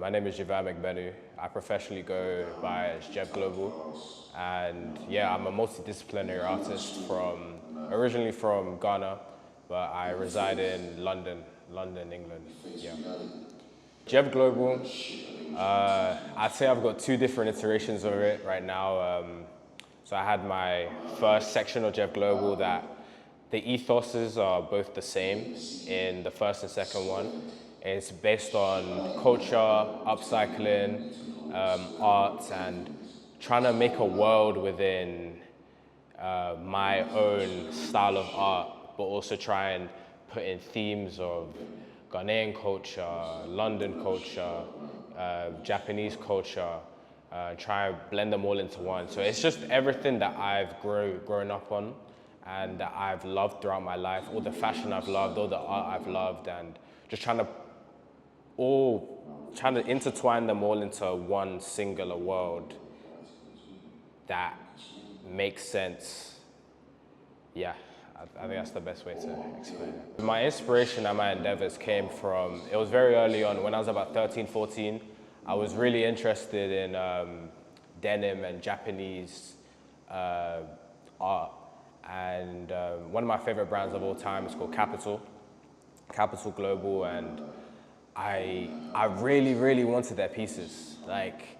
My name is Jevan Megbenu. I professionally go by as Jev Global. And yeah, I'm a multidisciplinary artist originally from Ghana, but I reside in London, England. Yeah. Jev Global, I'd say I've got two different iterations of it right now. So I had my first section of Jev Global that the ethoses are both the same in the first and second one. It's based on culture, upcycling, art, and trying to make a world within my own style of art, but also try and put in themes of Ghanaian culture, London culture, Japanese culture, try and blend them all into one. So it's just everything that I've grown up on and that I've loved throughout my life, all the fashion I've loved, all the art I've loved, and just trying to intertwine them all into one singular world that makes sense. Yeah, I think that's the best way to explain it. My inspiration and my endeavors came from, it was very early on, when I was about 13, 14, I was really interested in denim and Japanese art. And one of my favorite brands of all time is called Capital Global, and I really, really wanted their pieces. Like,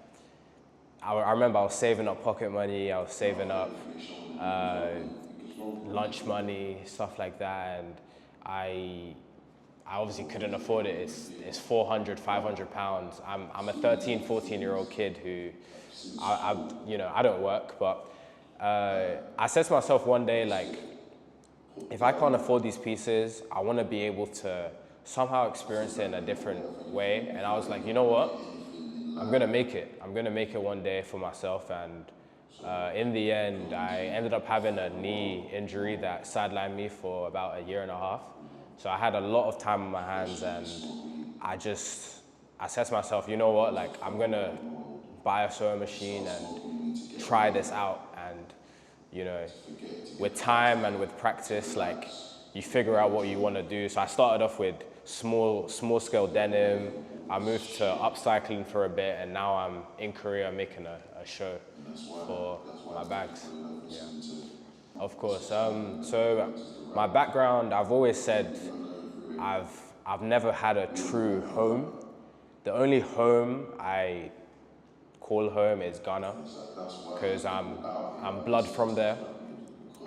I remember I was saving up pocket money, I was saving up lunch money, stuff like that, and I obviously couldn't afford it. It's 400, 500 pounds. I'm a 13, 14-year-old kid who, I don't work, but I said to myself one day, like, if I can't afford these pieces, I want to be able to somehow experience it in a different way. And I was like, you know what? I'm gonna make it. I'm gonna make it one day for myself. And in the end, I ended up having a knee injury that sidelined me for about a year and a half. So I had a lot of time on my hands, and I said to myself, you know what? Like, I'm gonna buy a sewing machine and try this out. And you know, with time and with practice, like, you figure out what you want to do. So I started off with small scale denim. I moved to upcycling for a bit, and now I'm in Korea making a show for my bags. Yeah, of course. So my background, I've always said I've never had a true home. The only home I call home is Ghana, because I'm blood from there.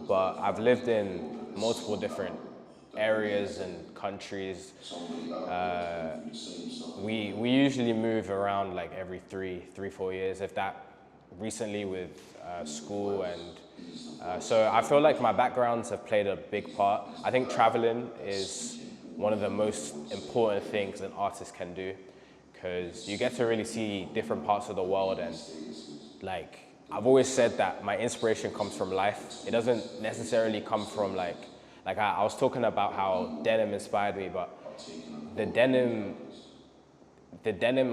But I've lived in multiple different areas and countries. We usually move around like every 4 years, if that. Recently with school, and so I feel like my backgrounds have played a big part. I think traveling is one of the most important things an artist can do, because you get to really see different parts of the world. And like, I've always said that my inspiration comes from life. It doesn't necessarily come from like I was talking about how denim inspired me, but the denim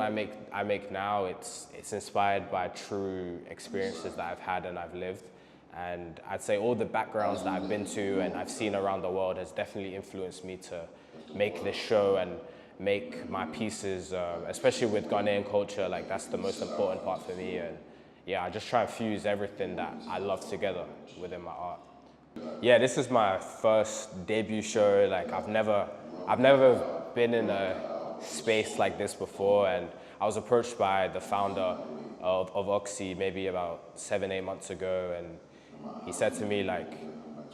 I make now, it's inspired by true experiences that I've had and I've lived. And I'd say all the backgrounds that I've been to and I've seen around the world has definitely influenced me to make this show and make my pieces, especially with Ghanaian culture. Like, that's the most important part for me. And yeah, I just try and fuse everything that I love together within my art. Yeah, this is my first debut show. Like, I've never been in a space like this before, and I was approached by the founder of Oxy maybe about 7-8 months ago, and he said to me, like,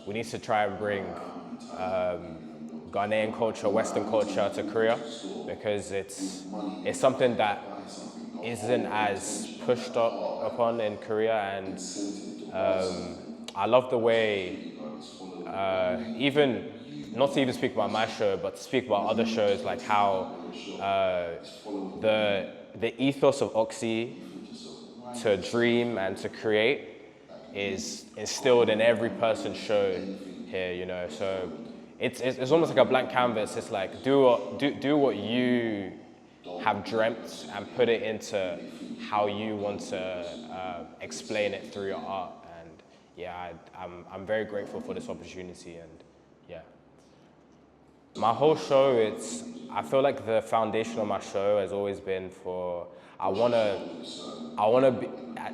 we need to try and bring Ghanaian culture, Western culture to Korea, because it's something that isn't as pushed upon in Korea. And I love the way, even not to even speak about my show, but to speak about other shows, like how the ethos of Oxy to dream and to create is instilled in every person's show here, you know. So it's almost like a blank canvas. It's like, do what you have dreamt and put it into how you want to explain it through your art. And yeah, I'm very grateful for this opportunity, and yeah. My whole show, I feel like the foundation of my show has always been I wanna be,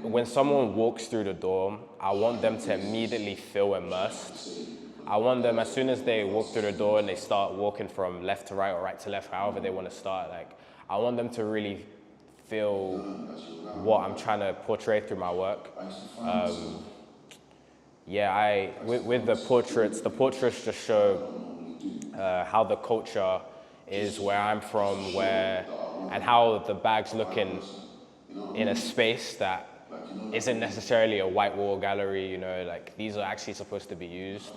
when someone walks through the door, I want them to immediately feel immersed. I want them, as soon as they walk through the door and they start walking from left to right or right to left, however they want to start, like, I want them to really feel what I'm trying to portray through my work. With the portraits just show how the culture is where I'm from, and how the bags look in a space that isn't necessarily a white wall gallery, you know, like these are actually supposed to be used.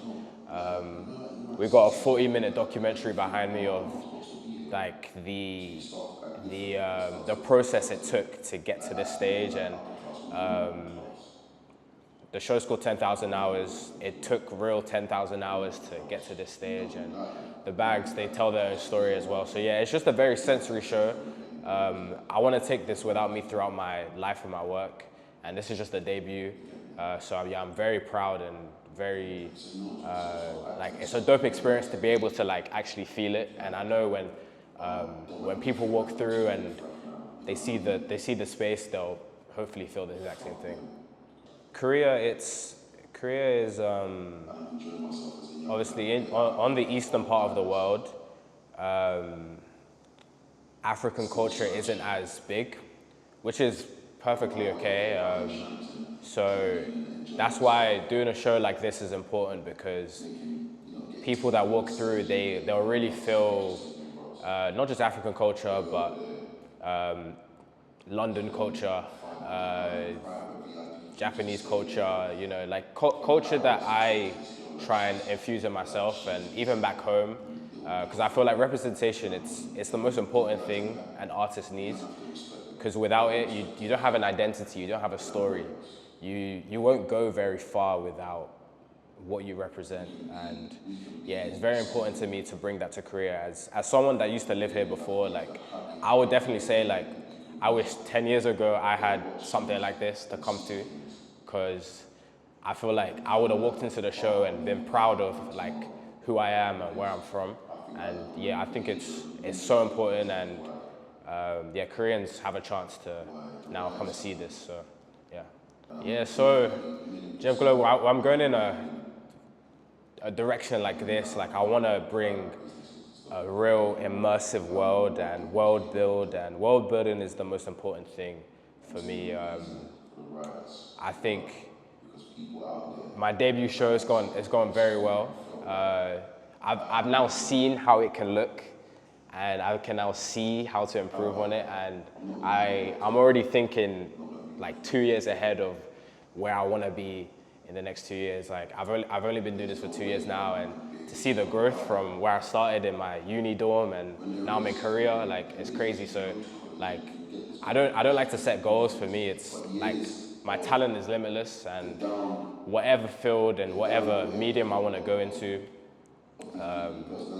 We've got a 40-minute documentary behind me of like the process it took to get to this stage, and the show's called 10,000 Hours. It took real 10,000 hours to get to this stage, and the bags, they tell their own story as well. So yeah, it's just a very sensory show. I want to take this without me throughout my life and my work, and this is just a debut. So yeah, I'm very proud and very, like, it's a dope experience to be able to like actually feel it. And I know when people walk through and they see the space, they'll hopefully feel the exact same thing. Korea is obviously on the eastern part of the world. African culture isn't as big, which is perfectly okay. So that's why doing a show like this is important, because people that walk through, they'll really feel not just African culture, but London culture, Japanese culture, you know, like culture that I try and infuse in myself, and even back home, because I feel like representation, it's the most important thing an artist needs, because without it, you don't have an identity, you don't have a story. You won't go very far without what you represent. And yeah, it's very important to me to bring that to Korea. As someone that used to live here before, like, I would definitely say, like, I wish 10 years ago I had something like this to come to, because I feel like I would have walked into the show and been proud of like who I am and where I'm from. And yeah, I think it's so important, and yeah, Koreans have a chance to now come and see this. So yeah. Yeah, so Jeff Global, I'm going in a direction like this. Like, I want to bring a real immersive world and world building is the most important thing for me. I think my debut show is going very well. I've now seen how it can look, and I can now see how to improve on it, and I'm already thinking like 2 years ahead of where I want to be in the next 2 years. Like, I've only been doing this for 2 years now, and to see the growth from where I started in my uni dorm and now I'm in Korea, like, it's crazy. So like, I don't like to set goals. For me, it's like my talent is limitless, and whatever field and whatever medium I want to go into,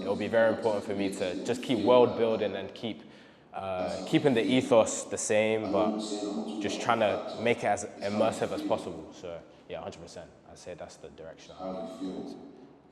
it'll be very important for me to just keep world building and keeping the ethos the same, but just trying to make it as immersive as possible. So yeah, 100%. I'd say that's the direction I'm going.